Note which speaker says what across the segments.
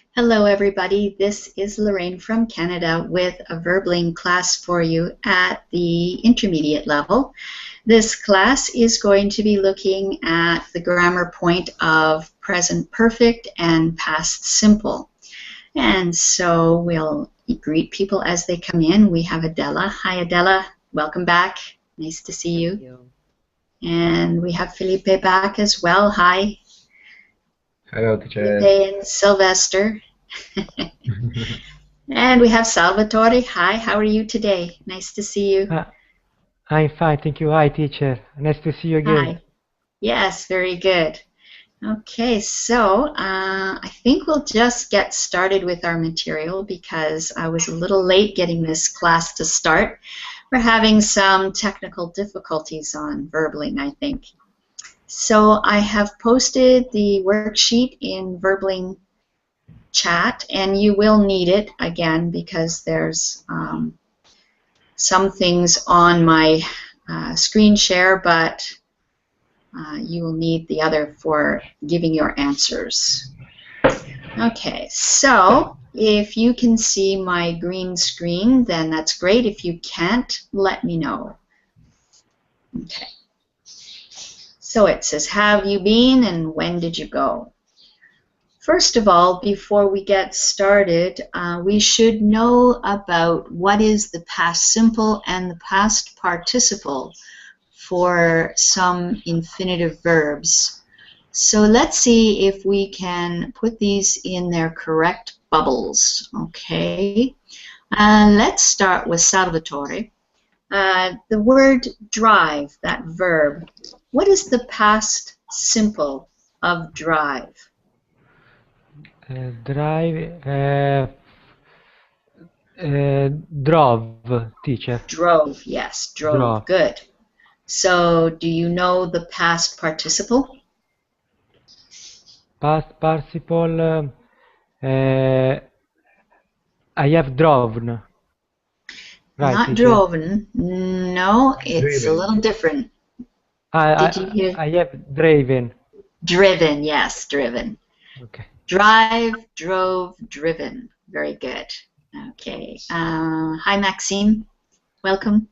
Speaker 1: Hello, everybody. This is Lorraine from Canada with a Verbling class for you at the intermediate level. This class is going to be looking at the grammar point of present perfect and past simple. And so we'll greet people as they come in. We have Adela. Hi, Adela. Welcome back. Nice to see you.
Speaker 2: Thank you.
Speaker 1: And we have Felipe back as well. Hi.
Speaker 3: Hello, teacher.
Speaker 1: Felipe and Sylvester. And we have Salvatore. Hi, how are you today? Nice to see you.
Speaker 4: I'm fine, thank you. Hi, teacher. Nice to see you again.
Speaker 1: Hi. Yes, very good. Okay, so I think we'll just get started with our material because I was a little late getting this class to start. We're having some technical difficulties on Verbling, I think. So I have posted the worksheet in Verbling chat, and you will need it again because there's some things on my screen share, but you will need the other for giving your answers. Okay, so if you can see my green screen, then that's great. If you can't, let me know. Okay. So it says, have you been and when did you go? First of all, before we get started, we should know about what is the past simple and the past participle for some infinitive verbs. So let's see if we can put these in their correct bubbles. Okay, let's start with Salvatore. The word drive, that verb, what is the past simple of drive?
Speaker 4: Drove, teacher.
Speaker 1: Drove, yes, drove. Good. So, do you know the past participle?
Speaker 4: Past participle, I have driven. Right,
Speaker 1: Not
Speaker 4: teacher.
Speaker 1: droven. No, it's
Speaker 3: Driven.
Speaker 1: a little different. Did you hear?
Speaker 4: I have driven.
Speaker 1: Driven, yes, driven.
Speaker 4: Okay.
Speaker 1: Drive, drove, driven. Very good. Okay. Hi, Maxime. Welcome.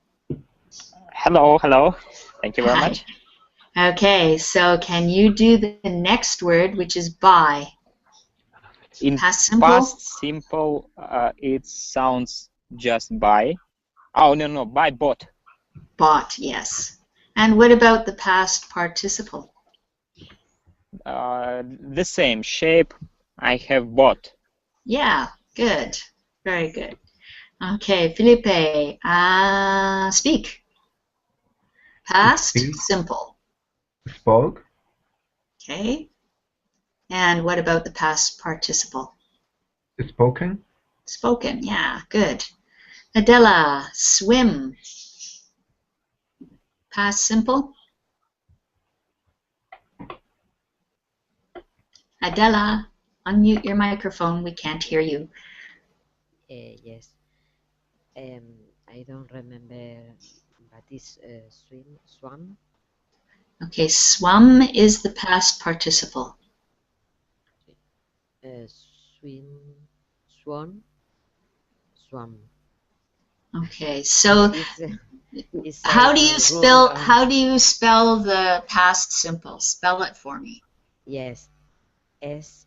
Speaker 2: Hello, hello. Thank you very
Speaker 1: Hi.
Speaker 2: much.
Speaker 1: Okay, so can you do the next word, which is by?
Speaker 2: In
Speaker 1: Past simple?
Speaker 2: past simple, it sounds just by. Oh, no, by bought.
Speaker 1: Bought, yes. And what about the past participle?
Speaker 2: The same shape. I have bought.
Speaker 1: Yeah, good. Very good. Okay, Felipe, speak. Past,
Speaker 3: Speak.
Speaker 1: simple.
Speaker 3: Spoke.
Speaker 1: Okay. And what about the past participle?
Speaker 3: Spoken.
Speaker 1: Spoken, yeah, good. Adela, swim. Past simple. Adela, unmute your microphone. We can't hear you.
Speaker 5: Yes. I don't remember, but it's swam.
Speaker 1: Okay, swum is the past participle.
Speaker 5: Swan, swam.
Speaker 1: Okay, so
Speaker 5: It's
Speaker 1: how do you spell the past simple? Spell it for me.
Speaker 5: Yes, SWAM.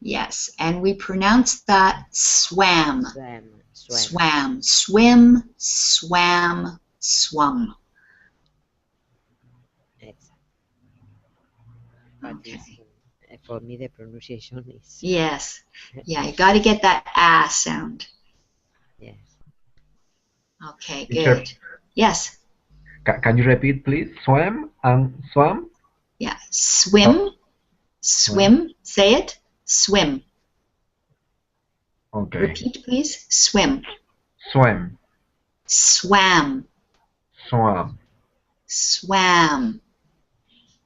Speaker 1: Yes, and we pronounce that swam.
Speaker 5: Swam.
Speaker 1: Swim, swam, swum.
Speaker 5: Exactly. But
Speaker 1: Okay.
Speaker 5: for me, the pronunciation is.
Speaker 1: Yes. Yeah, you got to get that ah sound.
Speaker 5: Yes.
Speaker 1: Okay,
Speaker 3: Teacher,
Speaker 1: good. Yes.
Speaker 3: Can you repeat, please? Swam and swam?
Speaker 1: Yeah. Swim. Swim. Say it. Swim.
Speaker 3: Okay.
Speaker 1: Repeat, please. Swim.
Speaker 3: Swam.
Speaker 1: Swam.
Speaker 3: Swam.
Speaker 1: Swam.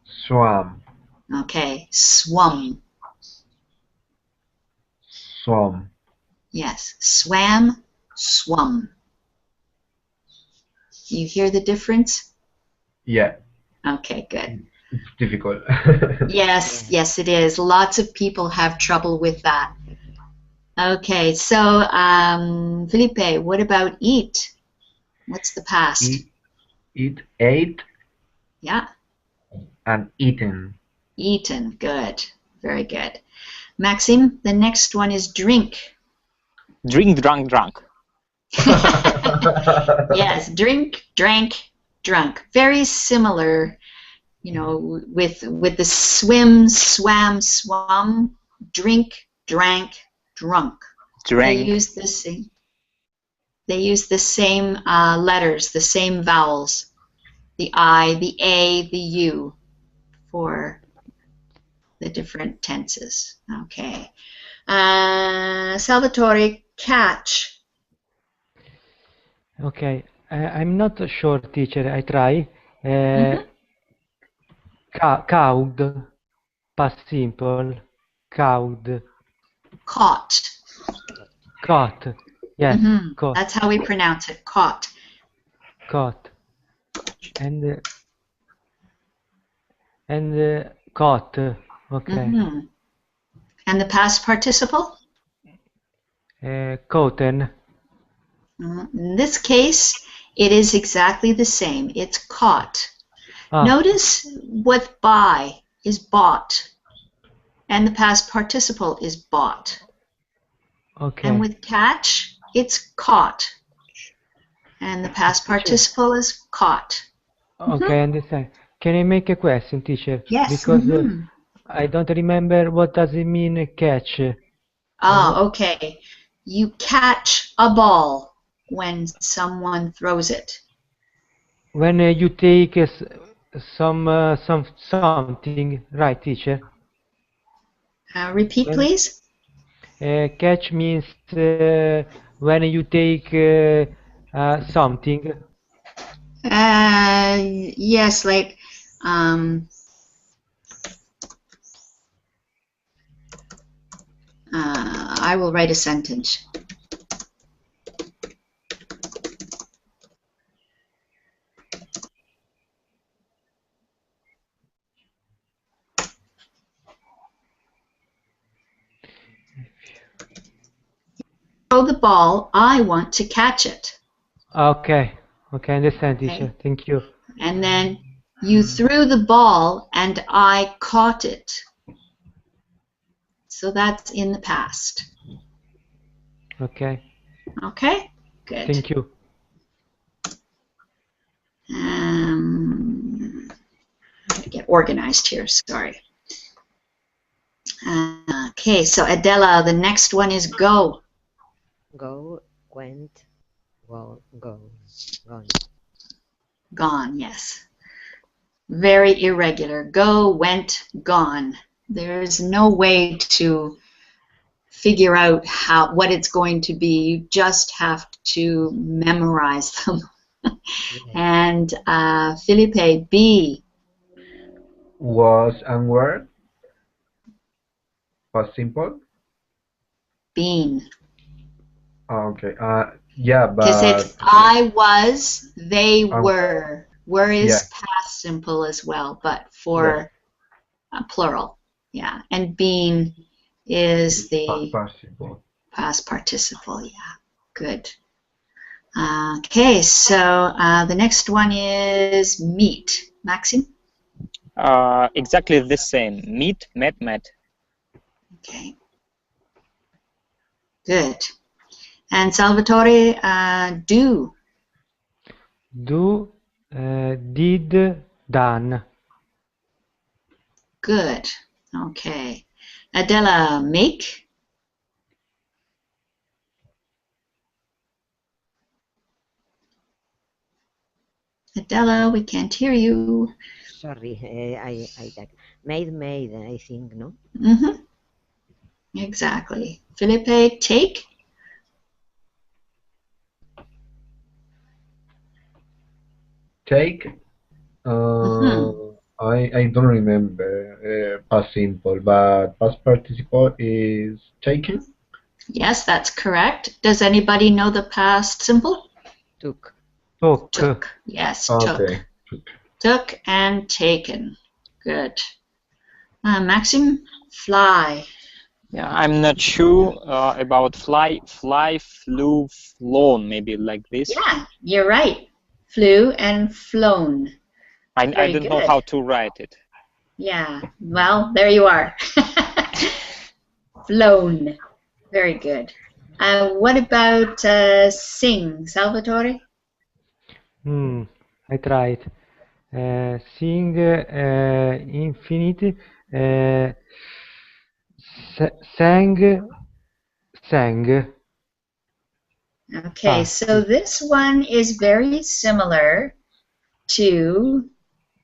Speaker 3: Swam.
Speaker 1: Okay. Swum.
Speaker 3: Swam.
Speaker 1: Yes. Swam. Swum. You hear the difference?
Speaker 3: Yeah.
Speaker 1: Okay, good.
Speaker 3: It's difficult.
Speaker 1: Yes,
Speaker 5: Yeah.
Speaker 1: yes, it is. Lots of people have trouble with that. Okay, so Felipe, what about eat? What's the past?
Speaker 3: Eat, ate,
Speaker 1: Yeah,
Speaker 3: and eaten.
Speaker 1: eaten. Good. Very good. Maxime, the next one is drink.
Speaker 2: Drink, drunk, drunk.
Speaker 1: Yes, drink, drank, drunk. Very similar, you know, with the swim, swam, swum, drink, drank, drunk. They
Speaker 2: Drank.
Speaker 1: use the same. They use the same letters, the same vowels, the I, the A, the U, for the different tenses. Okay. Salvatore, catch.
Speaker 4: Okay, I'm not sure, teacher. I try.
Speaker 1: Mhm.
Speaker 4: Caught, past simple. Caught,
Speaker 1: Caught.
Speaker 4: caught. Yes, caught,
Speaker 1: That's how we pronounce it. Caught.
Speaker 4: caught. And caught. Okay.
Speaker 1: Mhm. And the past participle?
Speaker 4: Cotton.
Speaker 1: In this case, it is exactly the same. It's caught.
Speaker 4: Ah,
Speaker 1: Notice what buy is bought, and the past participle is bought.
Speaker 4: okay.
Speaker 1: And with catch, it's caught, and the past participle is caught.
Speaker 4: Okay, I understand. Can I make a question, teacher?
Speaker 1: Yes.
Speaker 4: Because I don't remember what does it mean catch.
Speaker 1: Okay. You catch a ball when someone throws it.
Speaker 4: When you take something, right, teacher?
Speaker 1: Repeat, please.
Speaker 4: Catch means when you take something.
Speaker 1: Yes, like I will write a sentence. Throw the ball, I want to catch it.
Speaker 4: Okay, okay, I understand,
Speaker 1: Okay.
Speaker 4: teacher. Thank you.
Speaker 1: And then you threw the ball and I caught it. So that's in the past.
Speaker 4: Okay,
Speaker 1: Okay? Good.
Speaker 4: thank you.
Speaker 1: I have to get organized here, sorry. Okay, so Adela, the next one is go.
Speaker 5: Go, went, goes, gone.
Speaker 1: Gone, yes. Very irregular. Go, went, gone. There's no way to figure out what it's going to be. You just have to memorize them.
Speaker 5: Yeah.
Speaker 1: And Felipe, B.
Speaker 3: Was and were. Past simple.
Speaker 1: Bean.
Speaker 3: Okay. Yeah,
Speaker 1: Because
Speaker 3: but
Speaker 1: it's I was, they were. Were is
Speaker 3: yeah.
Speaker 1: past simple as well, but for plural. Yeah. And bean is the
Speaker 3: Past simple.
Speaker 1: past participle. Yeah. Good. Okay, so the next one is meet. Maxim?
Speaker 2: Exactly the same. Meet, met, met.
Speaker 1: Okay. Good. And Salvatore, do.
Speaker 4: Do, did, done.
Speaker 1: Good. Okay. Adela, make. Adela, we can't hear you.
Speaker 5: Sorry, I made, I think, no?
Speaker 1: Mm-hmm. Exactly. Felipe, take.
Speaker 3: Take. I don't remember past simple, but past participle is taken.
Speaker 1: Yes, that's correct. Does anybody know the past simple?
Speaker 5: Took.
Speaker 4: Took.
Speaker 1: Took. Yes,
Speaker 3: Okay.
Speaker 1: took. Took and taken. Good. Maxim, fly.
Speaker 2: Yeah, I'm not sure about fly, flew, flown, maybe like this.
Speaker 1: Yeah, you're right. Flew and flown.
Speaker 2: I
Speaker 1: Very
Speaker 2: don't know
Speaker 1: good.
Speaker 2: how to write it.
Speaker 1: Yeah, well, there you are. Flown. Very good. What about sing, Salvatore?
Speaker 4: I tried. Sing infinite. Sang. Sang.
Speaker 1: Okay, so this one is very similar to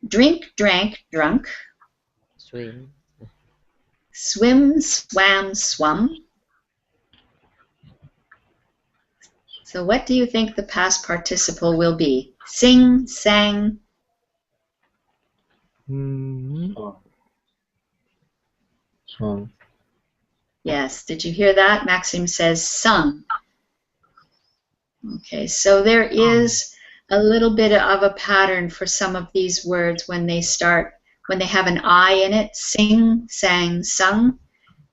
Speaker 1: drink, drank, drunk,
Speaker 5: Swim.
Speaker 1: swim, swam, swum. So what do you think the past participle will be? Sing, sang.
Speaker 3: Song.
Speaker 1: Yes, did you hear that? Maxim says sung. Okay, so there is a little bit of a pattern for some of these words when they have an I in it. Sing, sang, sung.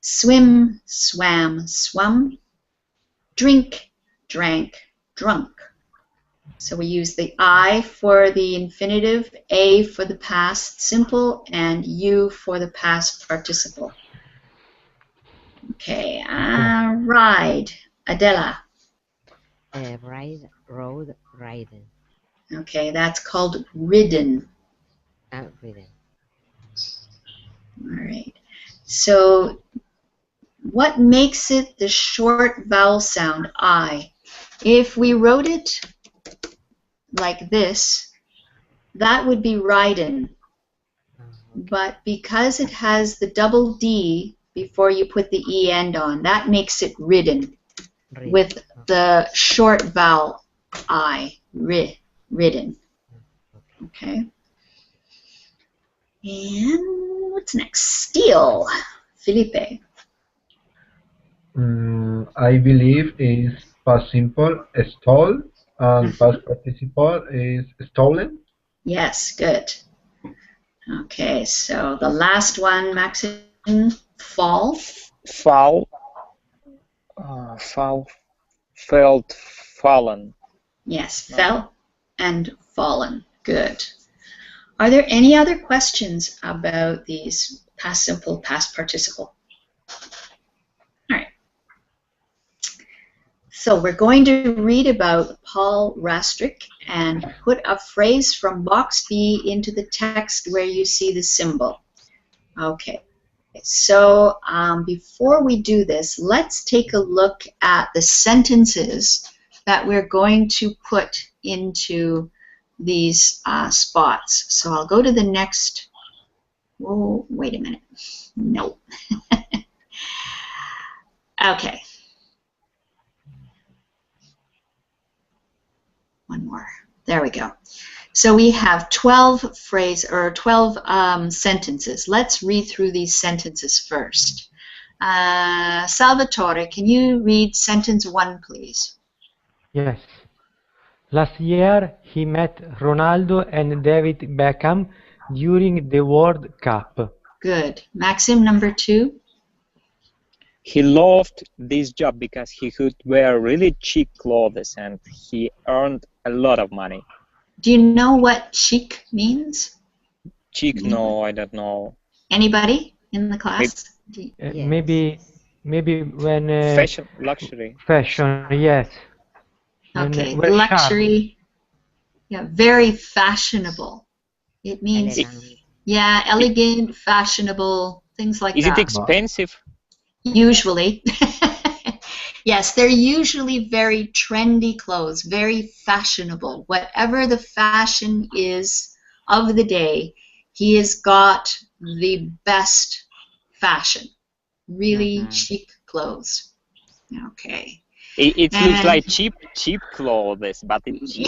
Speaker 1: Swim, swam, swum. Drink, drank, drunk. So we use the I for the infinitive, A for the past simple, and U for the past participle. Okay, ride, Adela.
Speaker 5: Ride, rode, ridden.
Speaker 1: Okay, that's called ridden.
Speaker 5: Ridden.
Speaker 1: All right. So what makes it the short vowel sound I? If we wrote it like this, that would be ridden. But because it has the double D before you put the E end on, that makes it ridden. With the short vowel I, ridden. Okay. And what's next? Steal, Felipe.
Speaker 3: I believe is past simple stole and past participle is stolen.
Speaker 1: Yes, good. Okay, so the last one, Maxim, fall.
Speaker 2: Fall, felt, fallen.
Speaker 1: Yes, fell and fallen. Good. Are there any other questions about these past simple, past participle? All right. So we're going to read about Paul Rastrick and put a phrase from box B into the text where you see the symbol. Okay. So before we do this, let's take a look at the sentences that we're going to put into these spots. So I'll go to the next. Oh, wait a minute. No. Okay. One more. There we go. So we have 12 sentences. Let's read through these sentences first. Salvatore, can you read sentence 1, please?
Speaker 4: Yes. Last year he met Ronaldo and David Beckham during the World Cup.
Speaker 1: Good. Maxim, number 2.
Speaker 2: He loved this job because he could wear really cheap clothes and he earned a lot of money.
Speaker 1: Do you know what chic means?
Speaker 2: Cheap? No, I don't know.
Speaker 1: Anybody in the class?
Speaker 5: Yes.
Speaker 4: Maybe when
Speaker 2: Fashion, luxury.
Speaker 4: fashion, yes.
Speaker 1: Okay,
Speaker 4: When
Speaker 1: luxury. Yeah, very fashionable. It means
Speaker 5: Elegant.
Speaker 1: yeah, elegant, fashionable, things like
Speaker 2: Is
Speaker 1: that.
Speaker 2: it expensive?
Speaker 1: Usually. Yes, they're usually very trendy clothes, very fashionable. Whatever the fashion is of the day, he has got the best fashion. Really chic clothes. Okay.
Speaker 2: It looks
Speaker 1: And-
Speaker 2: like cheap clothes, but it's cheap.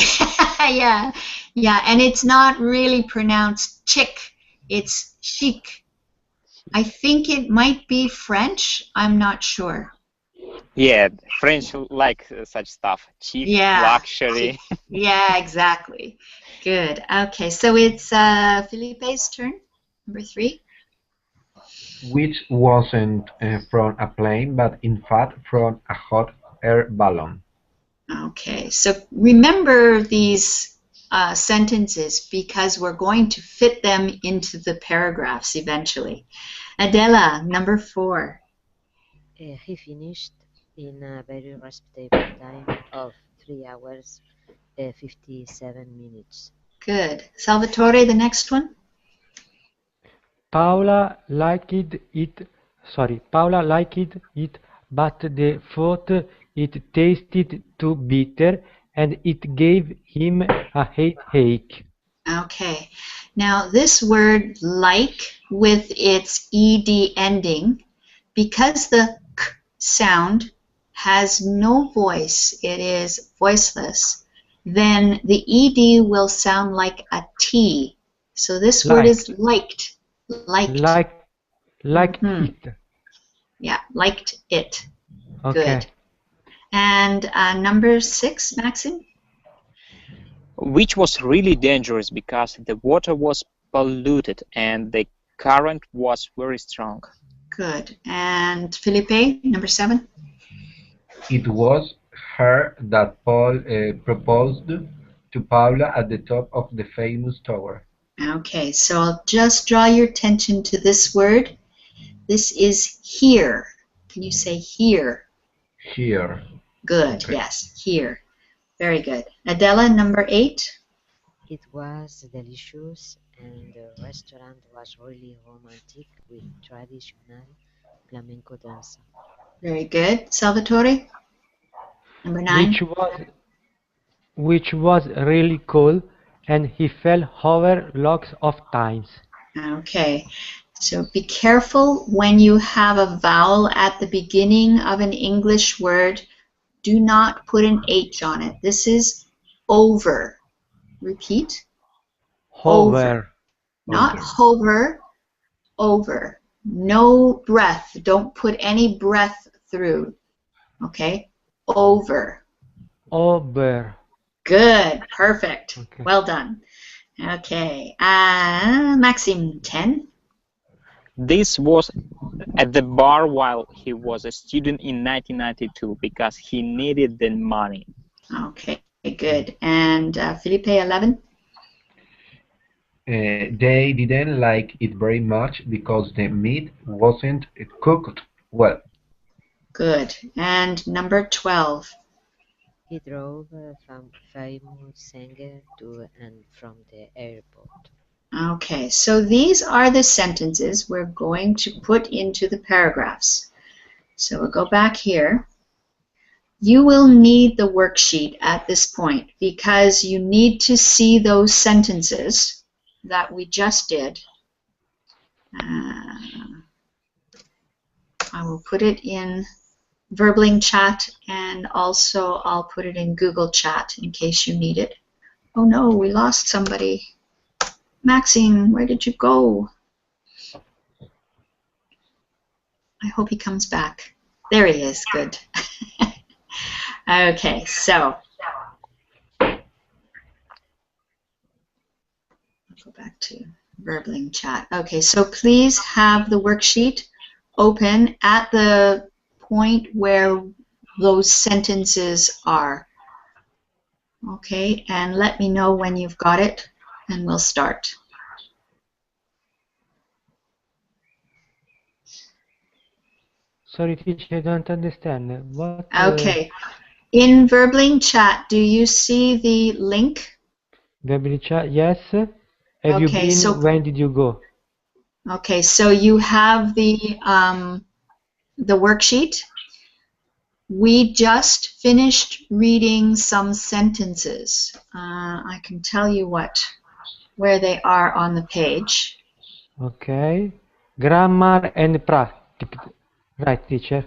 Speaker 1: Yeah, and it's not really pronounced chic, it's chic. I think it might be French, I'm not sure.
Speaker 2: Yeah, French like such stuff. Cheap,
Speaker 1: Yeah,
Speaker 2: luxury.
Speaker 1: Yeah, exactly. Good. Okay, so it's Felipe's turn. Number 3.
Speaker 3: Which wasn't from a plane, but in fact from a hot air balloon.
Speaker 1: Okay, so remember these sentences because we're going to fit them into the paragraphs eventually. Adela, number 4.
Speaker 5: He finished in a very respectable time of 3 hours, 57 minutes.
Speaker 1: Good. Salvatore, the next one.
Speaker 4: Paula liked it. Paula liked it, but they thought it tasted too bitter, and it gave him a headache.
Speaker 1: Okay. Now this word like with its ed ending, because the k sound has no voice, it is voiceless, then the ed will sound like a t. So this word is liked. Liked.
Speaker 4: Liked
Speaker 1: Mhm.
Speaker 4: it.
Speaker 1: Yeah, liked it.
Speaker 4: Okay.
Speaker 1: Good. And number 6, Maxim?
Speaker 2: Which was really dangerous because the water was polluted and the current was very strong.
Speaker 1: Good. And Felipe, number 7?
Speaker 3: It was her that Paul proposed to Paula at the top of the famous tower.
Speaker 1: Okay, so I'll just draw your attention to this word. This is here. Can you say here?
Speaker 3: Here.
Speaker 1: Good,
Speaker 3: Okay.
Speaker 1: yes, here. Very good. Adela, number 8?
Speaker 5: It was delicious, and the restaurant was really romantic with traditional flamenco dance.
Speaker 1: Very good. Salvatore? Number 9?
Speaker 4: Which was really cool, and he fell over lots of times.
Speaker 1: Okay, so be careful when you have a vowel at the beginning of an English word. Do not put an H on it. This is over. Repeat.
Speaker 4: Over.
Speaker 1: Not
Speaker 3: Over.
Speaker 1: hover, over. No breath. Don't put any breath through. Okay? Over.
Speaker 4: Over.
Speaker 1: Good. Perfect.
Speaker 4: Okay.
Speaker 1: Well done. Okay. Maxim, 10.
Speaker 2: This was at the bar while he was a student in 1992 because he needed the money.
Speaker 1: Okay, good. And Felipe, 11.
Speaker 3: They didn't like it very much because the meat wasn't cooked well.
Speaker 1: Good. And number 12.
Speaker 5: He drove a famous singer to and from the airport.
Speaker 1: Okay, so these are the sentences we're going to put into the paragraphs. So we'll go back here. You will need the worksheet at this point because you need to see those sentences that we just did. I will put it in Verbling chat, and also I'll put it in Google chat in case you need it. Oh no, we lost somebody. Maxine, where did you go? I hope he comes back. There he is, good. Okay, so I'll go back to Verbling chat. Okay, so please have the worksheet open at the point where those sentences are. Okay, and let me know when you've got it, and we'll start.
Speaker 4: Sorry, teacher, I don't understand. What?
Speaker 1: Okay, in Verbling chat, do you see the link?
Speaker 4: Verbally chat, yes. Have you
Speaker 1: Okay,
Speaker 4: been?
Speaker 1: so
Speaker 4: When did you go?
Speaker 1: okay, so you have the worksheet. We just finished reading some sentences. I can tell you where they are on the page.
Speaker 4: Okay. Grammar and practice. Right, teacher.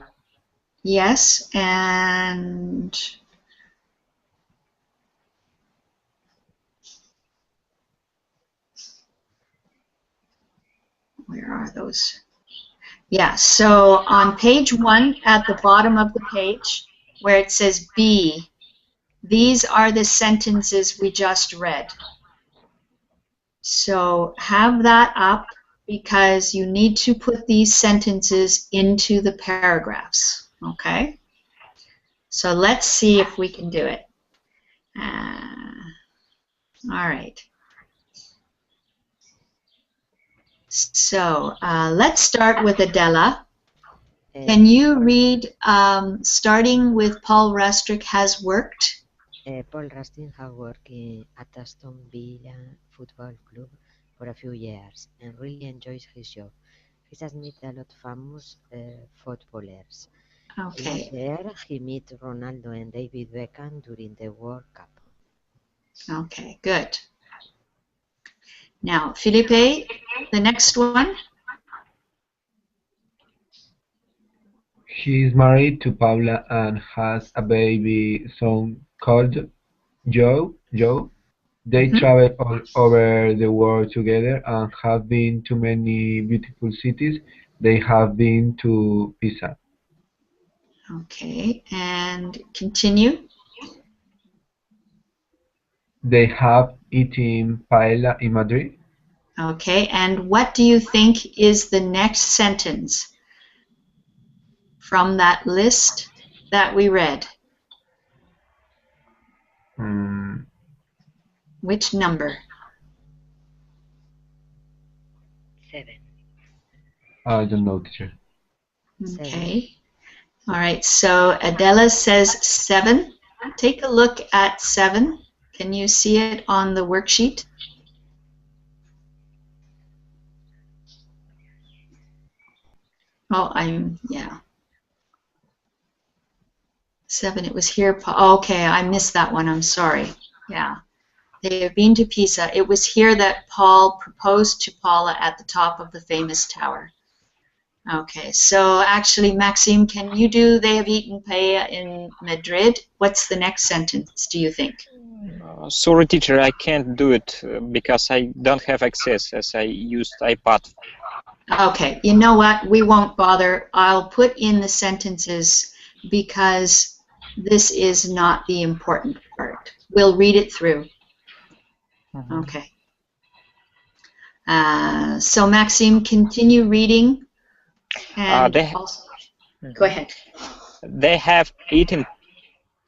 Speaker 1: Yes, and where are those? Yeah, so on page 1 at the bottom of the page where it says B, these are the sentences we just read. So have that up because you need to put these sentences into the paragraphs. Okay? So let's see if we can do it. All right. So let's start with Adela. Can you read, starting with Paul Rastrick has worked?
Speaker 5: Paul Rustin has worked at Aston Villa Football Club for a few years and really enjoys his job. He has met a lot of famous footballers.
Speaker 1: Okay.
Speaker 5: Last year, he met Ronaldo and David Beckham during the World Cup.
Speaker 1: Okay, good. Now, Felipe, the next one.
Speaker 3: He is married to Paula and has a baby son called Joe. They travel all over the world together and have been to many beautiful cities. They have been to Pisa.
Speaker 1: Okay, and continue.
Speaker 3: They have eaten paella in Madrid.
Speaker 1: Okay, and what do you think is the next sentence from that list that we read? Which number?
Speaker 5: 7.
Speaker 3: I don't know, teacher.
Speaker 1: Okay. All right, so Adela says 7. Take a look at 7. Can you see it on the worksheet? Oh, yeah. 7, it was here. Okay, I missed that one. I'm sorry. Yeah. They have been to Pisa. It was here that Paul proposed to Paula at the top of the famous tower. Okay, so actually, Maxime, can you do they have eaten paella in Madrid? What's the next sentence, do you think?
Speaker 2: Sorry, teacher, I can't do it because I don't have access as I used iPad.
Speaker 1: Okay, you know what? We won't bother. I'll put in the sentences because this is not the important part. We'll read it through. Okay. So Maxime, continue reading. And go ahead.
Speaker 2: They have eaten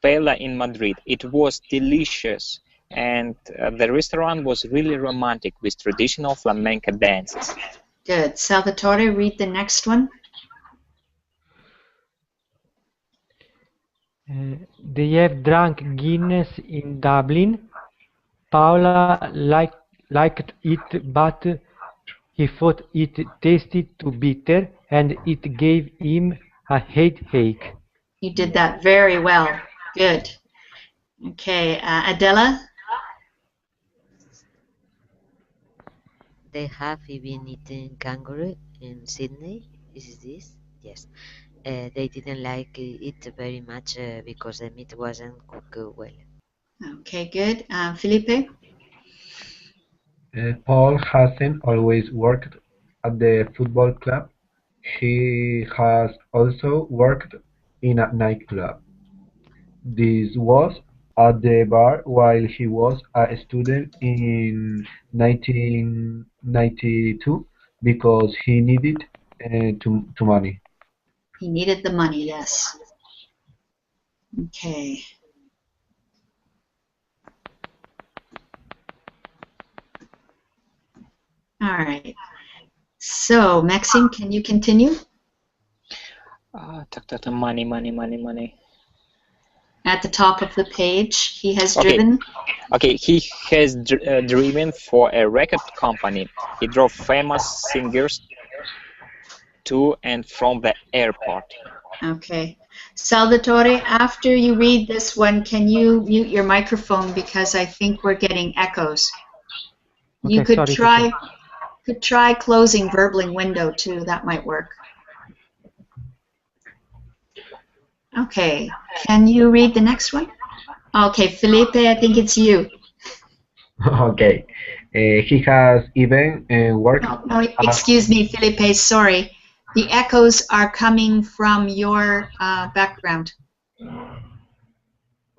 Speaker 2: paella in Madrid. It was delicious, and the restaurant was really romantic with traditional flamenco dances.
Speaker 1: Good. Salvatore, read the next one.
Speaker 4: They have drunk Guinness in Dublin. Paula liked it, but he thought it tasted too bitter, and it gave him a headache.
Speaker 1: You did that very well. Good. Okay, Adela?
Speaker 5: They have even eaten kangaroo in Sydney. Is this? Yes. They didn't like it very much because the meat wasn't cooked well.
Speaker 1: Okay, good. Felipe?
Speaker 3: Paul hasn't always worked at the football club. He has also worked in a nightclub. This was at the bar while he was a student in 1992 because he needed to money.
Speaker 1: He needed the money, yes. Okay. All right. So, Maxime, can you continue?
Speaker 2: Money.
Speaker 1: At the top of the page, he has driven.
Speaker 2: Okay, he has driven for a record company. He drove famous singers to and from the airport.
Speaker 1: Okay. Salvatore, after you read this one, can you mute your microphone because I think we're getting echoes.
Speaker 4: Okay,
Speaker 1: You could
Speaker 4: sorry,
Speaker 1: try closing Verbling window too. That might work. Okay. Can you read the next one? Okay, Felipe, I think it's you.
Speaker 3: Okay. He has even worked.
Speaker 1: No, excuse me, Felipe. Sorry. The echoes are coming from your background.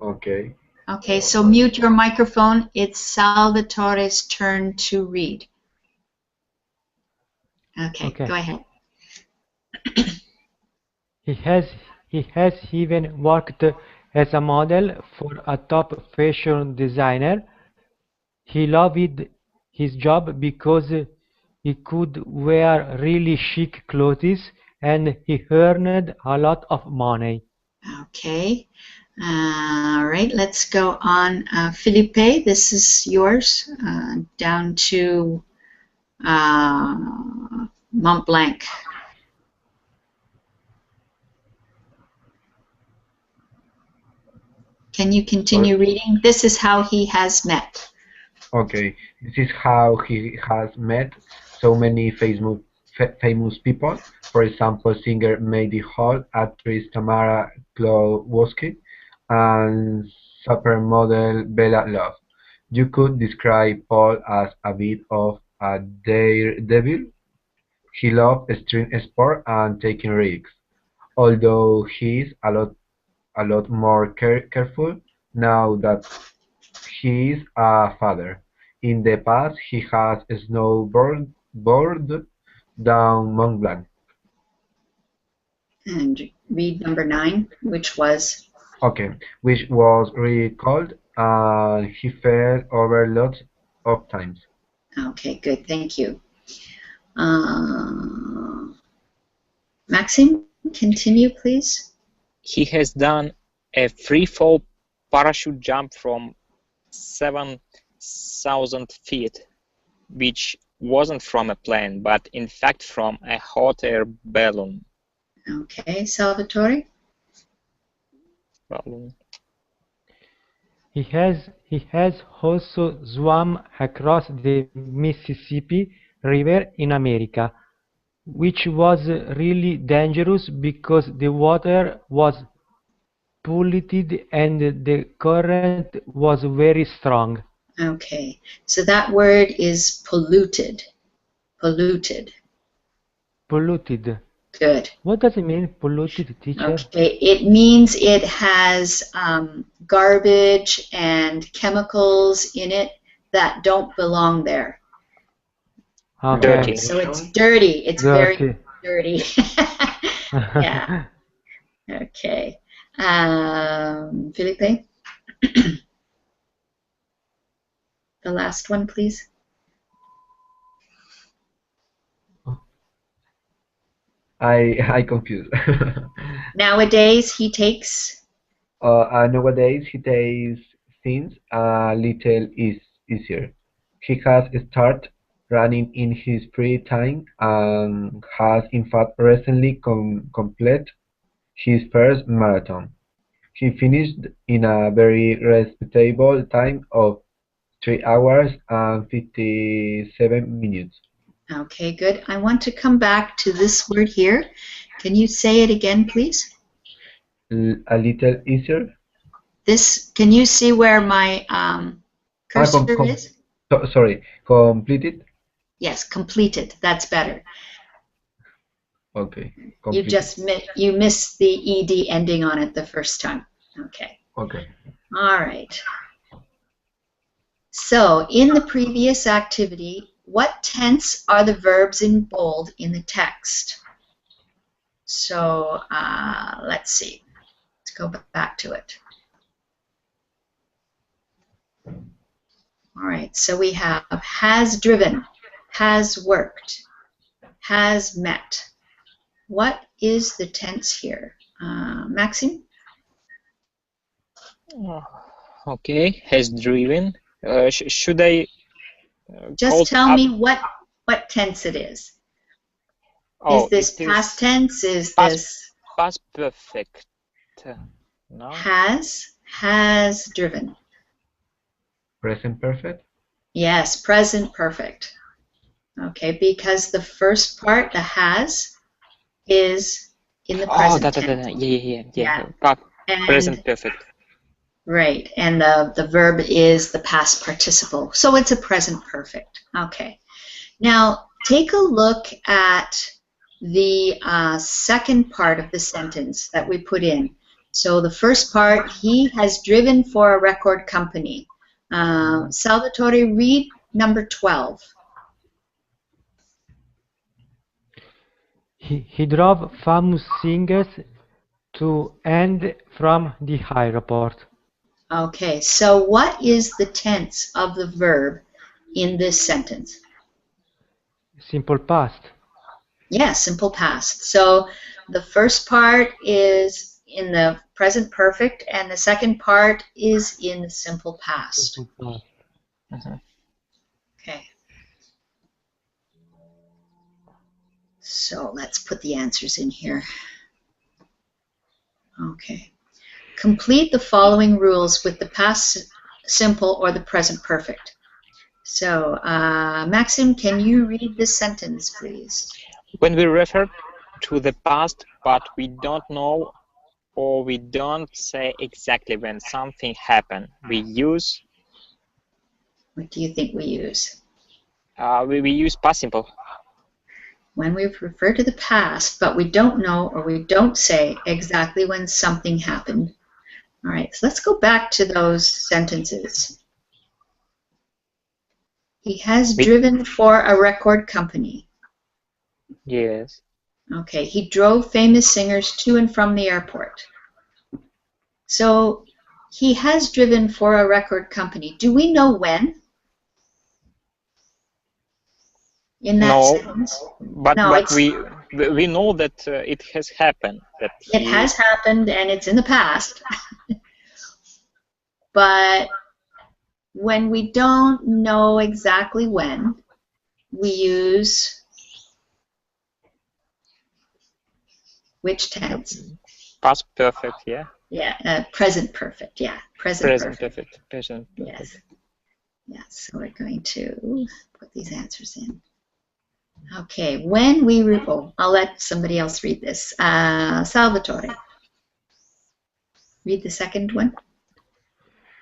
Speaker 3: Okay.
Speaker 1: Okay, so mute your microphone. It's Salvatore's turn to read. Okay,
Speaker 4: Okay.
Speaker 1: go ahead.
Speaker 4: He has even worked as a model for a top fashion designer. He loved his job because he could wear really chic clothes and he earned a lot of money.
Speaker 1: Okay. All right, let's go on. Felipe, this is yours, down to Mont Blanc. Can you continue reading? This is how he has met.
Speaker 3: Okay, this is how he has met so many famous people. For example, singer Maddie Hall, actress Tamara Klowowski, and supermodel Bella Love. You could describe Paul as a bit of a daredevil. He loved extreme sport and taking risks, although he's a lot more careful now that he is a father. In the past, he has snowboarded down Mont Blanc.
Speaker 1: And read number 9, which was.
Speaker 3: Okay, which was really cold, and he fell over lots of times.
Speaker 1: Okay, good, thank you. Maxime, continue, please.
Speaker 2: He has done a free fall parachute jump from 7,000 feet, which wasn't from a plane, but in fact from a hot air balloon.
Speaker 1: Okay, Salvatore?
Speaker 4: He has also swum across the Mississippi River in America, which was really dangerous because the water was polluted and the current was very strong.
Speaker 1: Okay, so that word is polluted. Polluted.
Speaker 4: Polluted.
Speaker 1: Good.
Speaker 4: What does it mean, polluted, teacher?
Speaker 1: Okay, it means it has garbage and chemicals in it that don't belong there.
Speaker 4: Okay.
Speaker 2: Dirty.
Speaker 1: So it's dirty. It's
Speaker 4: Dirty.
Speaker 1: very dirty. Yeah. Okay. Felipe? The last one, please.
Speaker 3: I confused.
Speaker 1: Nowadays, he takes.
Speaker 3: Nowadays, he takes things a little easier. He has started running in his free time and has in fact recently completed his first marathon. He finished in a very respectable time of 3 hours and 57 minutes.
Speaker 1: Okay, good. I want to come back to this word here. Can you say it again, please?
Speaker 3: A little easier.
Speaker 1: This. Can you see where my cursor is?
Speaker 3: Sorry, completed?
Speaker 1: Yes, completed. That's better.
Speaker 3: Okay.
Speaker 1: You
Speaker 3: Completed.
Speaker 1: just you missed the ed ending on it the first time. Okay.
Speaker 3: Okay.
Speaker 1: All right. So in the previous activity, what tense are the verbs in bold in the text? So let's see. Let's go back to it. All right. So we have has driven, has worked, has met. What is the tense here? Maxime?
Speaker 2: Okay, has driven. Should I
Speaker 1: Just tell me what tense it is.
Speaker 2: Oh,
Speaker 1: is this
Speaker 2: it
Speaker 1: past
Speaker 2: is
Speaker 1: tense? Is
Speaker 2: past-
Speaker 1: this
Speaker 2: past perfect? No.
Speaker 1: has driven?
Speaker 3: Present perfect?
Speaker 1: Yes, present perfect. Okay, because the first part, the has, is in the present tense.
Speaker 2: Yeah.
Speaker 1: And
Speaker 2: Present perfect.
Speaker 1: right, and the verb is the past participle, so it's a present perfect. Okay, now take a look at the second part of the sentence that we put in. So the first part, he has driven for a record company. Salvatore, read number 12.
Speaker 4: He drove famous singers to and from the airport.
Speaker 1: Okay, so what is the tense of the verb in this sentence?
Speaker 4: Simple past.
Speaker 1: Yeah, simple past. So the first part is in the present perfect, and the second part is in the simple past.
Speaker 4: Simple past.
Speaker 1: Okay. So let's put the answers in here. Okay. Complete the following rules with the past simple or the present perfect. So, Maxim, can you read this sentence, please?
Speaker 2: When we refer to the past, but we don't know or we don't say exactly when something happened, we use.
Speaker 1: What do you think we use?
Speaker 2: We use past simple.
Speaker 1: When we refer to the past, but we don't know or we don't say exactly when something happened. All right, so let's go back to those sentences. He has driven for a record company.
Speaker 2: Yes.
Speaker 1: Okay, he drove famous singers to and from the airport. So he has driven for a record company. Do we know when? In that sentence?
Speaker 2: But we know that it has happened. That
Speaker 1: it has happened and it's in the past. But when we don't know exactly when, we use which tense?
Speaker 2: Past perfect, yeah.
Speaker 1: Yeah, present perfect, yeah. Present perfect.
Speaker 2: Present perfect.
Speaker 1: Yes. Yes, so we're going to put these answers in. Okay, when we, I'll let somebody else read this. Salvatore, read the second one.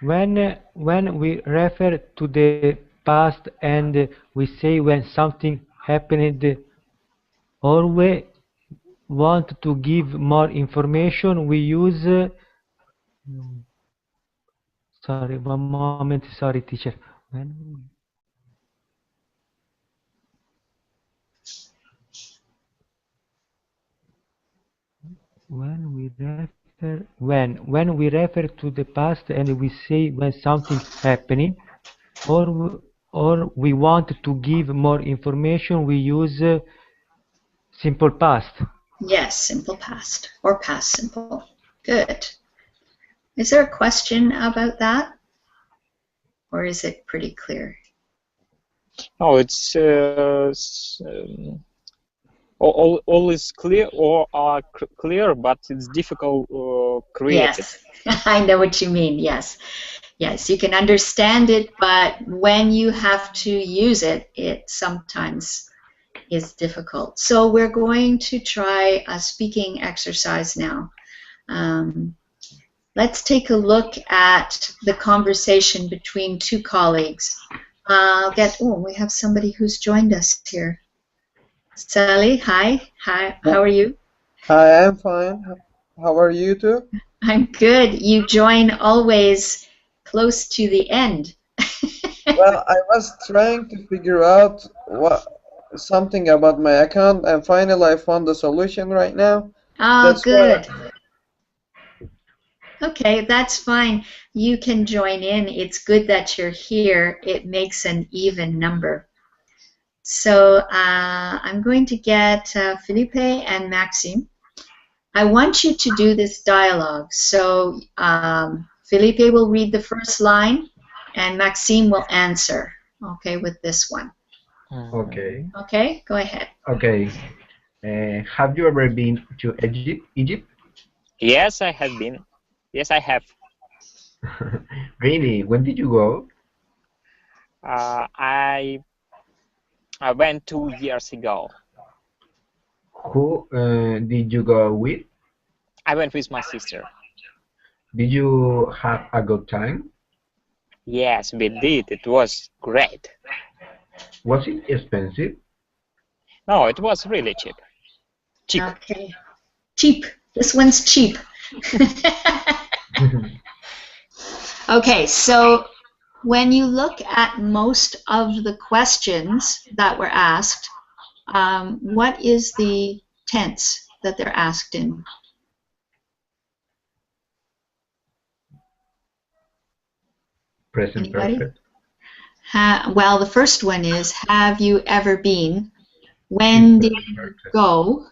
Speaker 4: When we refer to the past and we say when something happened or we want to give more information, we use sorry, one moment, sorry teacher. When we refer to the past and we say when something's happening or we want to give more information, we use simple past.
Speaker 1: Yes, simple past or past simple. Good. Is there a question about that? Or is it pretty clear?
Speaker 2: Oh, it's all is clear or are clear, but it's difficult created.
Speaker 1: Yes, I know what you mean. Yes, yes, you can understand it, but when you have to use it, it sometimes is difficult. So we're going to try a speaking exercise now. Let's take a look at the conversation between two colleagues. We have somebody who's joined us here. Sally, hi. Hi, how are you?
Speaker 6: Hi, I'm fine. How are you too?
Speaker 1: I'm good. You join always close to the end.
Speaker 6: Well, I was trying to figure out something about my account, and finally I found the solution right now.
Speaker 1: Oh, good. Okay, that's fine. You can join in. It's good that you're here. It makes an even number. So I'm going to get Felipe and Maxime. I want you to do this dialogue. So Felipe will read the first line, and Maxime will answer. Okay, with this one.
Speaker 3: Okay.
Speaker 1: Okay, go ahead.
Speaker 3: Okay. Have you ever been to Egypt?
Speaker 2: Yes, I have been. Yes, I have.
Speaker 3: Really? When did you go?
Speaker 2: I went 2 years ago.
Speaker 3: Who did you go with?
Speaker 2: I went with my sister.
Speaker 3: Did you have a good time?
Speaker 2: Yes, we did. It was great.
Speaker 3: Was it expensive?
Speaker 2: No, it was really cheap. Cheap.
Speaker 1: Okay. Cheap. This one's cheap. Okay, so when you look at most of the questions that were asked, what is the tense that they're asked in?
Speaker 3: Present
Speaker 1: Anybody?
Speaker 3: perfect.
Speaker 1: Well, the first one is, have you ever been? When did you
Speaker 3: Perfect.
Speaker 1: go?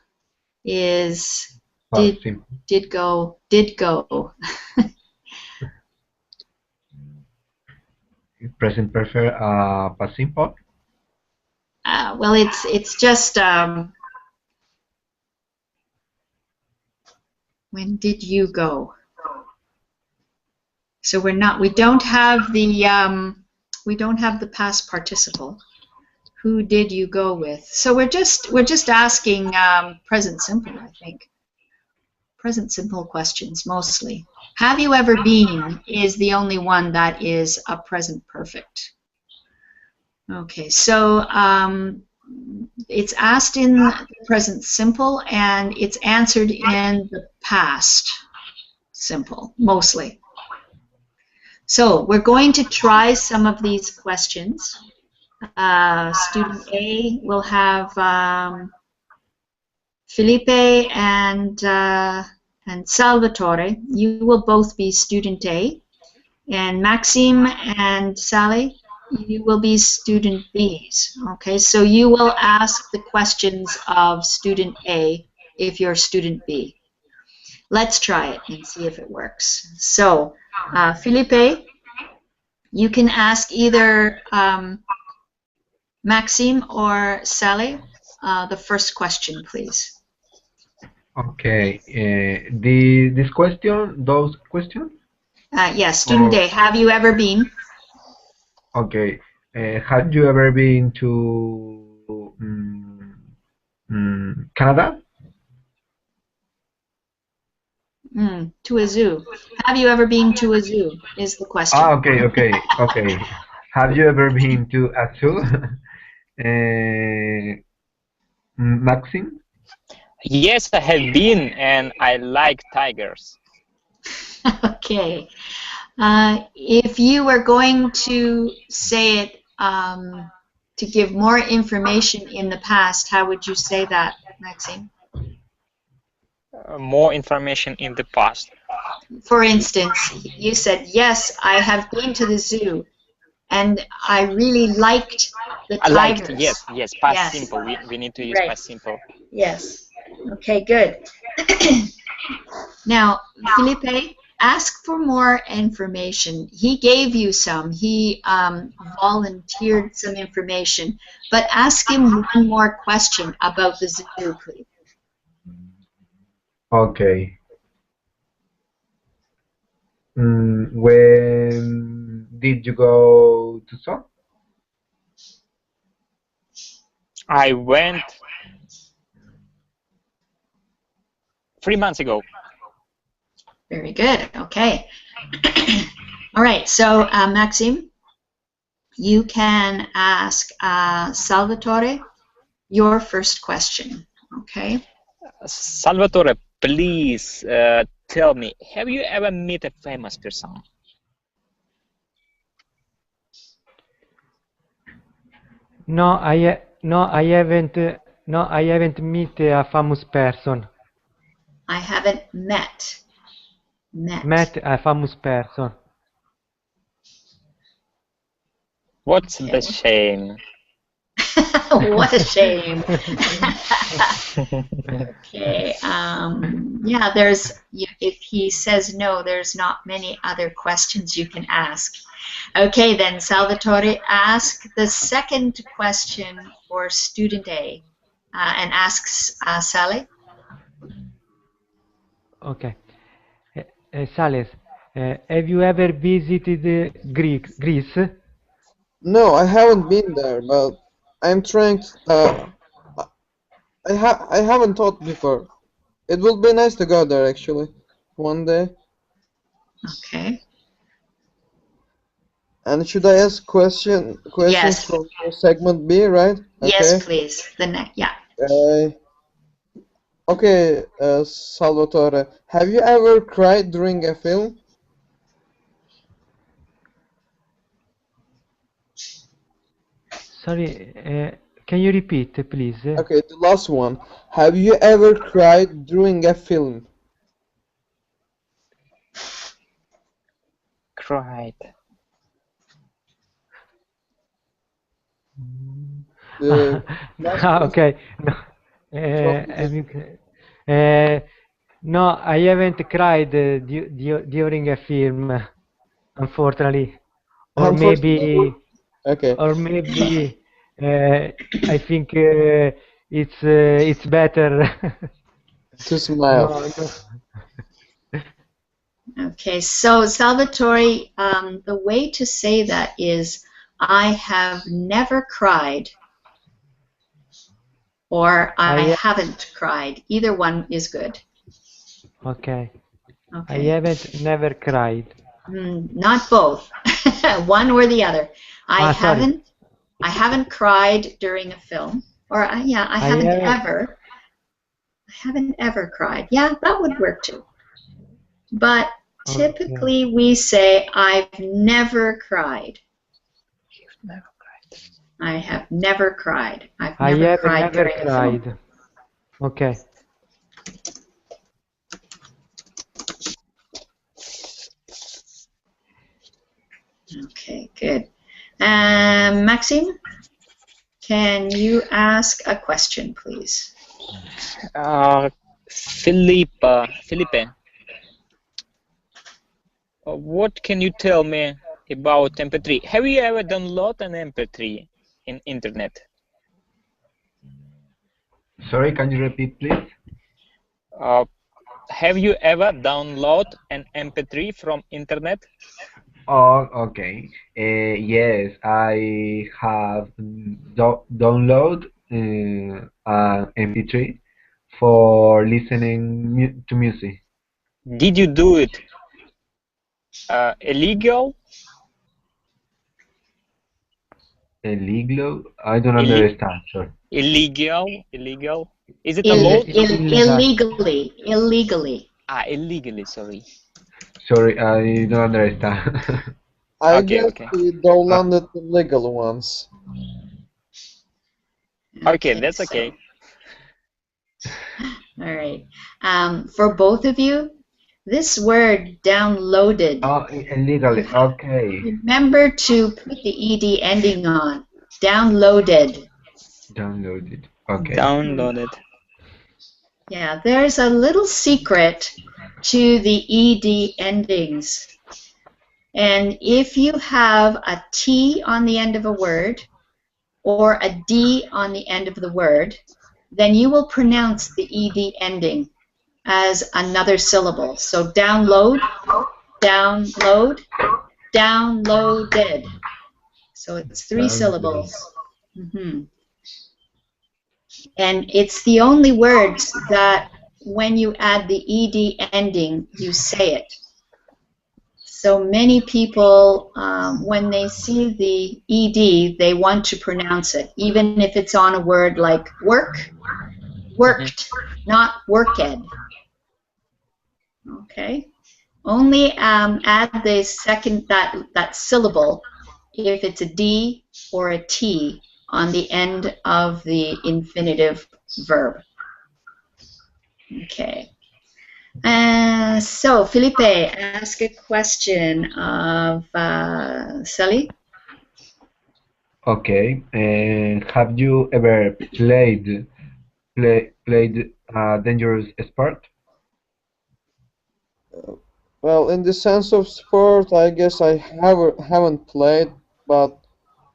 Speaker 1: Is
Speaker 3: Past simple.
Speaker 1: did go.
Speaker 3: Present perfect. Past simple.
Speaker 1: Well, it's just when did you go? So we don't have the past participle. Who did you go with? So we're just asking present simple, I think. Present simple questions mostly. Have you ever been is the only one that is a present perfect. Okay, so it's asked in the present simple and it's answered in the past simple, mostly. So we're going to try some of these questions. Student A will have Felipe and Salvatore. You will both be student A. And Maxime and Sally, you will be student B's. Okay, so you will ask the questions of student A if you're student B. Let's try it and see if it works. So, Felipe, you can ask either Maxime or Sally the first question, please.
Speaker 3: Okay. This question, those questions.
Speaker 1: Yes, student A, have you ever been?
Speaker 3: Okay. Have you ever been to Canada?
Speaker 1: To a zoo. Have you ever been to a zoo is the question.
Speaker 3: Okay. Have you ever been to a zoo? Maxim?
Speaker 2: Yes, I have been, and I like tigers.
Speaker 1: Okay. If you were going to say it to give more information in the past, how would you say that, Maxime?
Speaker 2: More information in the past.
Speaker 1: For instance, you said, yes, I have been to the zoo, and I really liked the tigers.
Speaker 2: I liked, yes, past simple. We need to use past simple.
Speaker 1: Yes. Okay, good. Now, Felipe, ask for more information. He gave you some. He volunteered some information, but ask him one more question about the zoo, please.
Speaker 3: Okay. When did you go to zoo?
Speaker 2: I went 3 months ago.
Speaker 1: Very good. Okay. All right. So, Maxime, you can ask Salvatore your first question. Okay.
Speaker 2: Salvatore, please tell me, have you ever met a famous person?
Speaker 4: No, I haven't met a famous person.
Speaker 1: I haven't met
Speaker 4: a famous person.
Speaker 2: What's the shame?
Speaker 1: What a shame. Okay. Yeah, if he says no, there's not many other questions you can ask. Okay, then, Salvatore, ask the second question for student A and asks Sally.
Speaker 4: Okay. Sales, have you ever visited Greece?
Speaker 6: No, I haven't been there, but I'm trying to. I haven't thought before. It would be nice to go there actually, one day.
Speaker 1: Okay.
Speaker 6: And should I ask questions
Speaker 1: Yes.
Speaker 6: from segment B, right? Okay.
Speaker 1: Yes, please. The next, yeah.
Speaker 6: Okay, Salvatore, have you ever cried during a film?
Speaker 4: Sorry, Can you repeat, please?
Speaker 6: Okay, the last one. Have you ever cried during a film?
Speaker 2: Cried.
Speaker 6: The last question
Speaker 4: Okay. No.
Speaker 6: from
Speaker 4: I
Speaker 6: the
Speaker 4: mean, no, I haven't cried during a film, unfortunately. Or
Speaker 6: unfortunately.
Speaker 4: maybe,
Speaker 6: Okay.
Speaker 4: or maybe, I think it's better.
Speaker 6: To smile.
Speaker 4: No.
Speaker 1: Okay, so Salvatore, the way to say that is, I have never cried, or I
Speaker 4: I
Speaker 1: haven't cried. Either one is good.
Speaker 4: Okay. I
Speaker 1: Okay.
Speaker 4: haven't never cried.
Speaker 1: Not both. One or the other. I
Speaker 4: Sorry.
Speaker 1: haven't cried during a film, or yeah, I haven't
Speaker 4: haven't.
Speaker 1: ever cried. Yeah, that would work too. But
Speaker 4: Okay.
Speaker 1: typically we say I've never cried.
Speaker 2: Never cried.
Speaker 1: I have never cried. I've
Speaker 4: I
Speaker 1: never
Speaker 4: have
Speaker 1: cried
Speaker 4: never
Speaker 1: during a film.
Speaker 4: cried. Okay.
Speaker 1: Okay, good. Maxime, can you ask a question, please?
Speaker 2: Felipe, what can you tell me about MP3? Have you ever downloaded an MP3 in internet?
Speaker 3: Sorry, can you repeat, please?
Speaker 2: Have you ever downloaded an MP3 from internet?
Speaker 3: Oh, okay. Yes, I have download an MP3 for listening to music.
Speaker 2: Did you do it illegal?
Speaker 3: Illegal? I don't understand, sorry.
Speaker 2: Illegal? Is it allowed?
Speaker 1: Illegally.
Speaker 2: Illegally, sorry.
Speaker 3: Sorry, I don't understand.
Speaker 6: I
Speaker 2: Okay,
Speaker 6: guess
Speaker 2: okay.
Speaker 6: we downloaded the legal ones.
Speaker 2: Okay, that's okay.
Speaker 1: All right. For both of you, this word downloaded.
Speaker 3: Oh, illegally. Okay.
Speaker 1: Remember to put the ed ending on. Downloaded.
Speaker 3: Downloaded. Okay.
Speaker 2: Downloaded.
Speaker 1: Yeah, there's a little secret to the ed endings. And if you have a T on the end of a word or a D on the end of the word, then you will pronounce the ed ending as another syllable. So download, download, downloaded. So it's three syllables. And it's the only words that when you add the ed ending, you say it. So many people, when they see the ed, they want to pronounce it, even if it's on a word like work, worked, not worked. Okay. Only add the second that syllable if it's a D or a T on the end of the infinitive verb. Okay. So Felipe, ask a question of Sally.
Speaker 3: Okay. Have you ever played a dangerous sport?
Speaker 6: Well, in the sense of sport, I guess I haven't played, but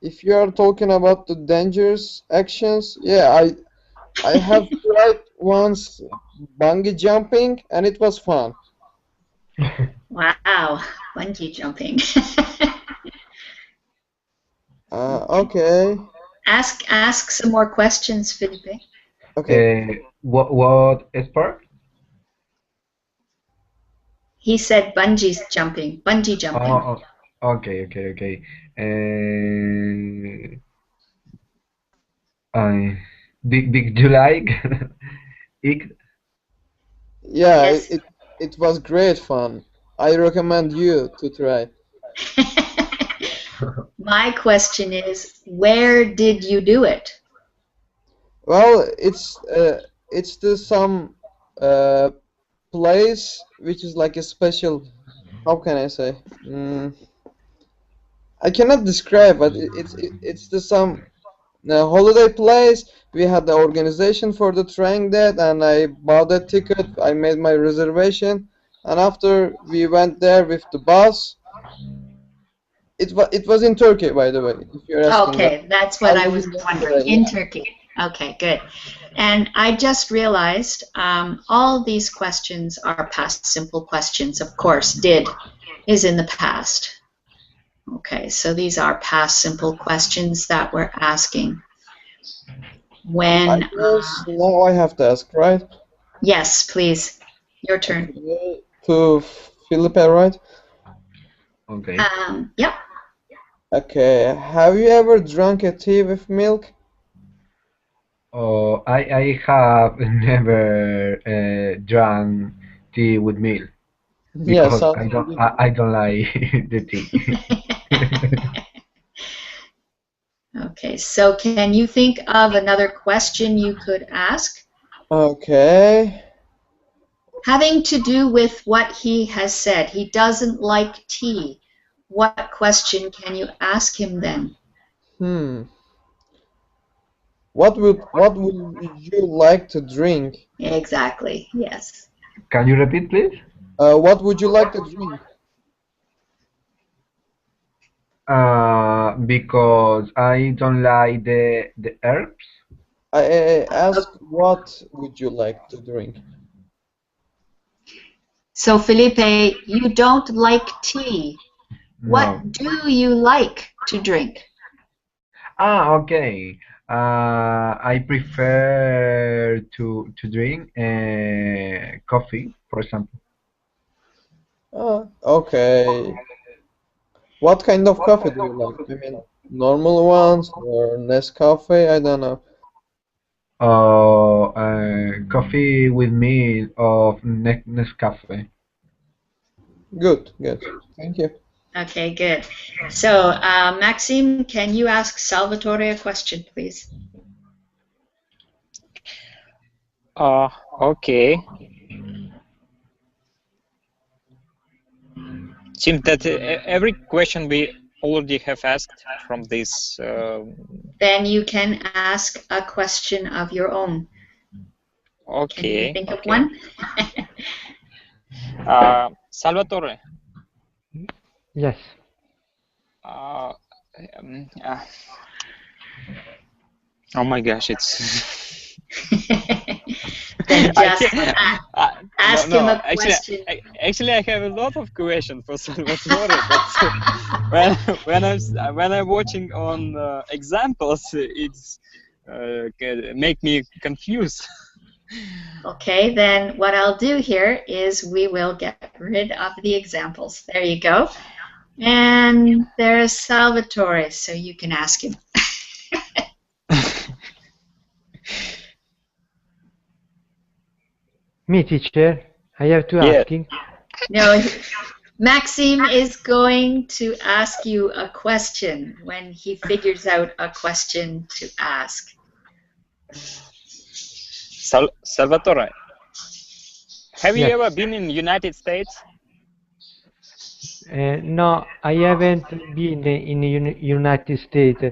Speaker 6: if you are talking about the dangerous actions, yeah, I have tried once bungee jumping, and it was fun.
Speaker 1: Wow, bungee jumping.
Speaker 6: Okay.
Speaker 1: Ask some more questions, Felipe.
Speaker 6: Okay.
Speaker 3: What sport?
Speaker 1: He said bungee jumping. Bungee jumping.
Speaker 3: Oh, okay. Did you like it?
Speaker 6: Yeah,
Speaker 1: Yes.
Speaker 6: it was great fun. I recommend you to try.
Speaker 1: My question is, where did you do it?
Speaker 6: Well, it's the some uh, place which is like a special. How can I say? I cannot describe, but it's the some holiday place. We had the organization for the train that, and I bought a ticket. I made my reservation, and after we went there with the bus, it was in Turkey, by the way. If you're asking that,
Speaker 1: Okay, that's
Speaker 6: I
Speaker 1: what I
Speaker 6: was
Speaker 1: was
Speaker 6: in
Speaker 1: wondering.
Speaker 6: yesterday.
Speaker 1: In Turkey. Okay, good. And I just realized all these questions are past simple questions. Of course, did is in the past. Okay, so these are past simple questions that we're asking.
Speaker 6: I
Speaker 1: When,
Speaker 6: guess now I have to ask, right?
Speaker 1: yes, please, your turn.
Speaker 6: Okay, to Felipe, right?
Speaker 3: Okay.
Speaker 1: Yep.
Speaker 6: Okay, have you ever drunk a tea with milk?
Speaker 3: Oh, I have never drank tea with milk
Speaker 6: Yeah,
Speaker 3: because
Speaker 6: sounds good.
Speaker 3: I don't like the tea.
Speaker 1: Okay, so can you think of another question you could ask
Speaker 6: Okay.
Speaker 1: having to do with what he has said? He doesn't like tea. What question can you ask him then?
Speaker 6: Hmm. What would you like to drink?
Speaker 1: Exactly, yes.
Speaker 3: Can you repeat, please?
Speaker 6: What would you like to drink?
Speaker 3: Because I don't like the herbs.
Speaker 6: I ask what would you like to drink?
Speaker 1: So, Felipe, you don't like tea.
Speaker 3: No.
Speaker 1: What do you like to drink?
Speaker 3: Okay. I prefer to drink coffee, for example.
Speaker 6: Okay. What kind of coffee do you like? I mean, normal ones or Nescafe? I don't know.
Speaker 3: Or coffee with milk of Nescafe.
Speaker 6: Good, good. Thank you.
Speaker 1: Okay, good. So, Maxime, can you ask Salvatore a question, please?
Speaker 2: Okay. Seems that every question we already have asked from this.
Speaker 1: Then you can ask a question of your own. Can you
Speaker 2: Okay.
Speaker 1: think of
Speaker 2: Okay.
Speaker 1: one?
Speaker 2: Salvatore.
Speaker 4: Yes.
Speaker 2: Uh, oh my gosh, it's.
Speaker 1: Then just ask him a
Speaker 2: Actually,
Speaker 1: question.
Speaker 2: actually, I have a lot of questions for Salvatore, but when I'm watching on examples, it's make me confused.
Speaker 1: Okay, then what I'll do here is we will get rid of the examples. There you go. And there's Salvatore, so you can ask him.
Speaker 4: Me, teacher. I have to
Speaker 2: Yeah.
Speaker 4: asking.
Speaker 1: No, Maxime is going to ask you a question when he figures out a question to ask.
Speaker 2: Salvatore, have you
Speaker 4: Yes.
Speaker 2: ever been in United States?
Speaker 4: No, I haven't been in the United States.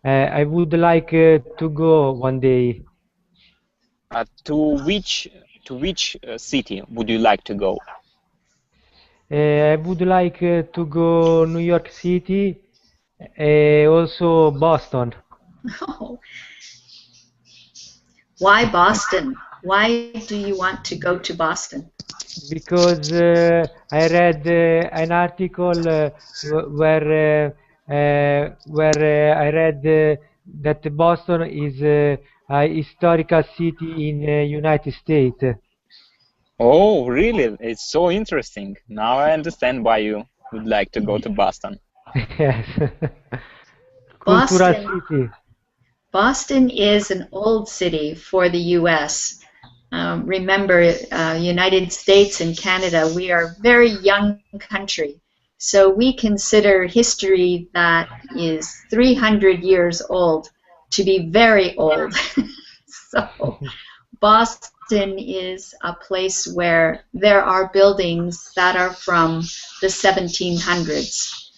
Speaker 4: I would like to go one day.
Speaker 2: To which city would you like to go?
Speaker 4: I would like to go New York City, also Boston.
Speaker 1: Oh. Why Boston? Why do you want to go to Boston?
Speaker 4: Because I read an article where I read that Boston is a historical city in United States.
Speaker 2: Oh, really? It's so interesting. Now I understand why you would like to go to Boston.
Speaker 4: Yes. Cultural
Speaker 1: Boston.
Speaker 4: city.
Speaker 1: Boston is an old city for the U.S. Remember, United States and Canada, we are a very young country. So we consider history that is 300 years old to be very old. So Boston is a place where there are buildings that are from the 1700s.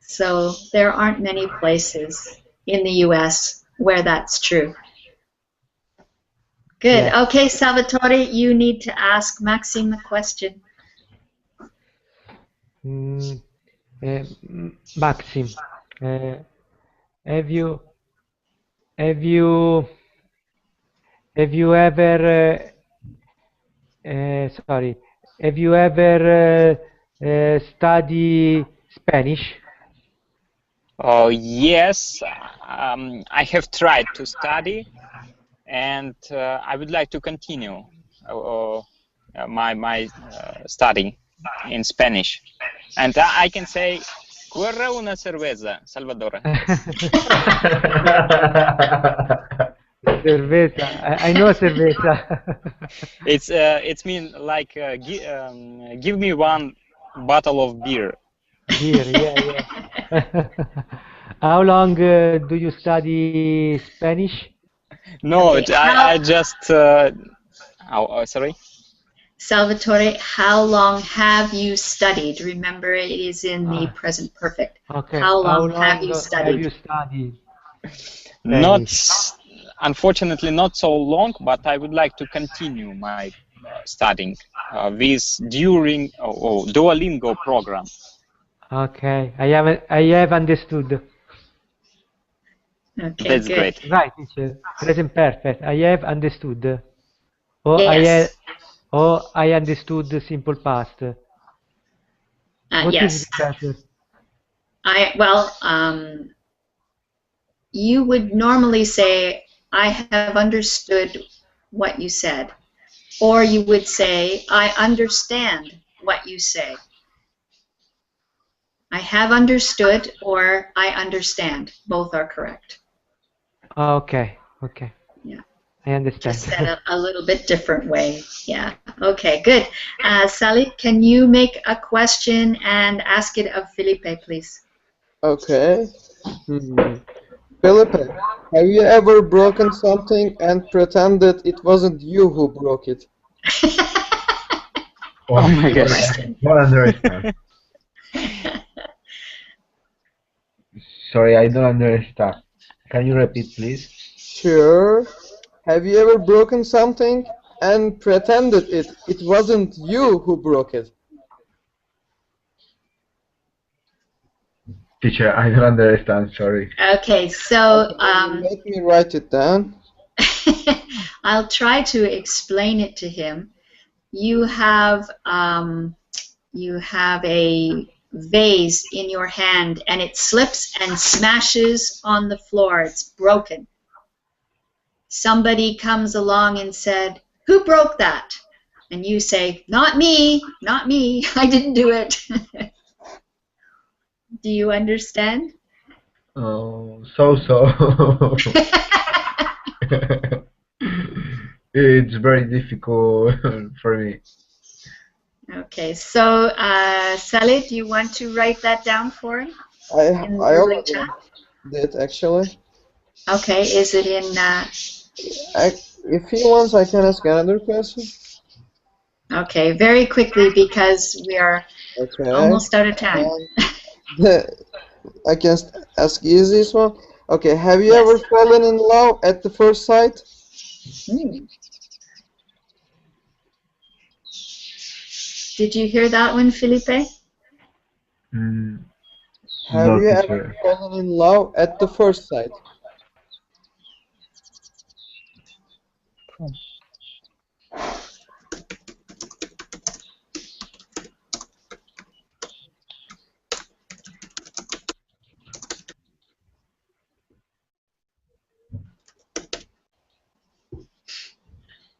Speaker 1: So there aren't many places in the U.S. where that's true. Good.
Speaker 4: Yeah.
Speaker 1: Okay, Salvatore, you need to ask Maxime a question.
Speaker 4: Maxim, have you have you have you ever sorry, have you ever study Spanish?
Speaker 2: Oh, yes, I have tried to study, and I would like to continue my studying in Spanish. And I can say, "Corre una cerveza, Salvador."
Speaker 4: Cerveza. I know cerveza.
Speaker 2: It's mean like give me one bottle of beer.
Speaker 4: Beer, yeah. How long do you study Spanish?
Speaker 2: No,
Speaker 1: Okay,
Speaker 2: I just sorry.
Speaker 1: Salvatore, how long have you studied? Remember, it is in the present perfect.
Speaker 4: Okay.
Speaker 1: How
Speaker 4: How
Speaker 1: long have
Speaker 4: long
Speaker 1: you
Speaker 4: have you
Speaker 1: studied?
Speaker 4: studied
Speaker 2: Not,
Speaker 4: Spanish?
Speaker 2: unfortunately, not so long, but I would like to continue my studying this during Duolingo program.
Speaker 4: Okay, I have understood.
Speaker 1: Okay,
Speaker 2: That's
Speaker 1: good.
Speaker 2: great.
Speaker 4: Right, teacher. Present perfect. I have understood. Or
Speaker 1: Yes.
Speaker 4: I understood the simple past. What is
Speaker 1: Yes.
Speaker 4: better?
Speaker 1: You would normally say, I have understood what you said. Or you would say, I understand what you say. I have understood or I understand. Both are correct.
Speaker 4: Okay.
Speaker 1: Yeah.
Speaker 4: I understand.
Speaker 1: Just said a little bit different way. Yeah. Okay, good. Sally, can you make a question and ask it of Felipe, please?
Speaker 6: Okay. Felipe, have you ever broken something and pretended it wasn't you who broke it?
Speaker 2: Oh my
Speaker 3: sorry,
Speaker 2: gosh.
Speaker 3: I don't understand. Sorry, I don't understand. Can you repeat, please?
Speaker 6: Sure. Have you ever broken something and pretended it wasn't you who broke it?
Speaker 3: Teacher, I don't understand, sorry.
Speaker 1: Okay, so
Speaker 6: Let me write it down.
Speaker 1: I'll try to explain it to him. You have a vase in your hand and it slips and smashes on the floor. It's broken. Somebody comes along and said, "Who broke that?" And you say, "Not me, not me. I didn't do it." Do you understand?
Speaker 3: Oh, so. It's very difficult for me.
Speaker 1: Okay, so Sally, do you want to write that down for him in
Speaker 6: I
Speaker 1: the link
Speaker 6: already
Speaker 1: chat?
Speaker 6: did actually.
Speaker 1: Okay, is it in?
Speaker 6: If he wants, I can ask another question.
Speaker 1: Okay, very quickly because we are
Speaker 6: Okay.
Speaker 1: almost out of time.
Speaker 6: I can ask easy this one. Okay, have you
Speaker 1: Yes.
Speaker 6: ever fallen in love at the first sight?
Speaker 1: Did you hear that one, Felipe?
Speaker 6: Have
Speaker 3: No,
Speaker 6: you ever
Speaker 3: teacher.
Speaker 6: fallen in love at the first sight?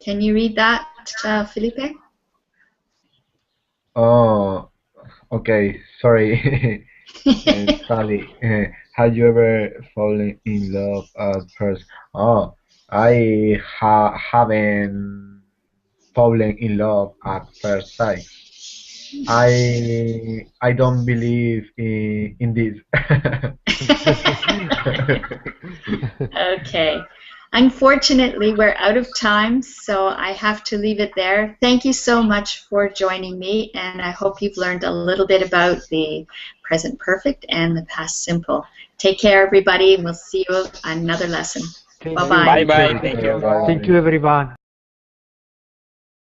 Speaker 1: Can you read that, Felipe?
Speaker 3: Oh, okay, sorry. Sally, have you ever fallen in love at first? Oh, I haven't fallen in love at first sight. I don't believe in this.
Speaker 1: Okay. Unfortunately, we're out of time, so I have to leave it there. Thank you so much for joining me, and I hope you've learned a little bit about the present perfect and the past simple. Take care, everybody, and we'll see you another lesson.
Speaker 4: Thank you.
Speaker 1: Bye-bye.
Speaker 2: Bye bye.
Speaker 4: Thank
Speaker 2: Thank
Speaker 4: you.
Speaker 2: you.
Speaker 3: Bye.
Speaker 4: Thank you, everyone.